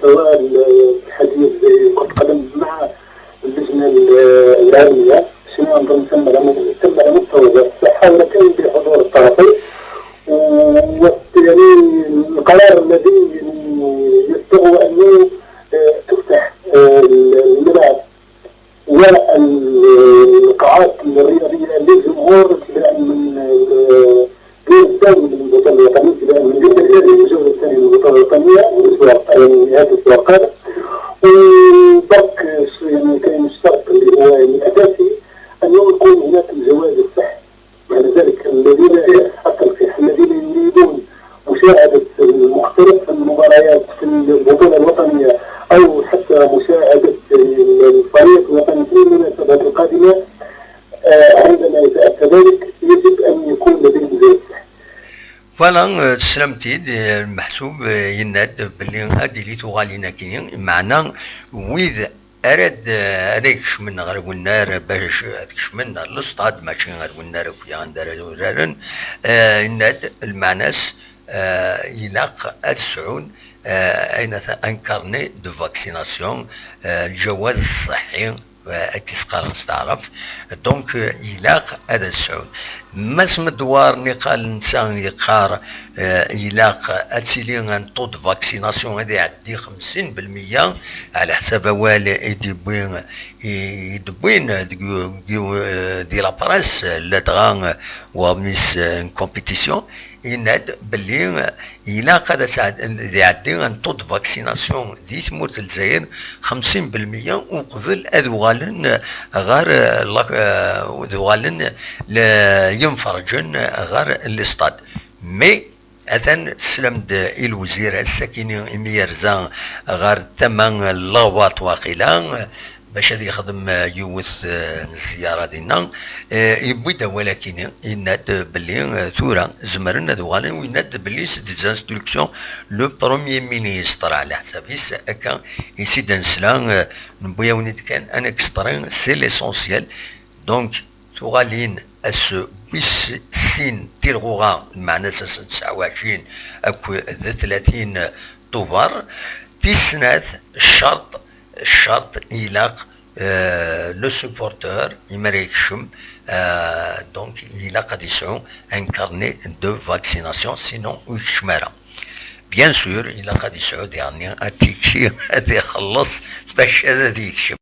سواء الحديث كرة قدم مع اللجنة العلمية شنو نظن تم على مستوى الصحة، ولكن بحضور الطرفين. ويعني القرار الذي يصدر هو أنه تفتح الملاعب والقاعات الرياضية للجمهور ابتداء من الثاني من البطولة الوطنية، ابتداء من الجولة الثانية من البطولة الوطنية هذا الأسبوع القادم. وبرك يعني كاين الشرط اللي هو الأساسي أنه يكون هناك الجواز الصحي، معنى ذلك الذين يريدون مشاهدة مختلف المباريات في البطولة الوطنية أو حتى مشاهدة الفريق الوطني في المناسبات القادمة، عندما يتأتى ذلك يجب أن يكون لديهم جواز صحي. فوالا تسلمتي المحسوب يناد باللي هادي اللي تغالينا كاين معنا ويذ اراد هذاك من غير ونار باش هذاك من الاستاد ماشي غير ونار ويا عندنا ورارن يناد المعناس يلاق السعون اين انكارني دو فاكسيناسيون الجواز الصحي تسقى نستعرف دونك يلاق هذا السعود ما اسم الدوار نقال الانسان يقار يلاق اتسيلين ان طود فاكسيناسيون هذا يعدي 50% على حساب والي يدبوين دي لابراس لا دغان وميس كومبيتيسيون يناد باللي إلا قد يعدي ان طود فاكسيناسيون دي تموت الجزائر 50% وقبل أذوالن غير أذوالن ينفرجن غير الاستاد. مي أثن سلمد الوزير الساكنين إميرزان غير ثمن اللغوات واقيلا باش هذا يخدم يوث الزياره ديالنا يبدا، ولكن يناد باللي ثورة زمرنا دوغالين ويناد باللي سي دي انستركسيون لو بروميير مينيستر على حسابيس هكا يسيد نسلا نبويا ونيت كان ان اكسترين سي ليسونسيال. دونك توغالين اس بيس سين تيلغوغا معناها 29 اكو 30 طوبر تسنات الشرط يلاق لو سوبورتور يمريكشم دونك يلاق غادي يسعو ان كارني دو فاكسيناسيون سينون ويكشمارا بيان سور يلاق غادي يسعو يعني اتيكي غادي يخلص باش هذا يكشم.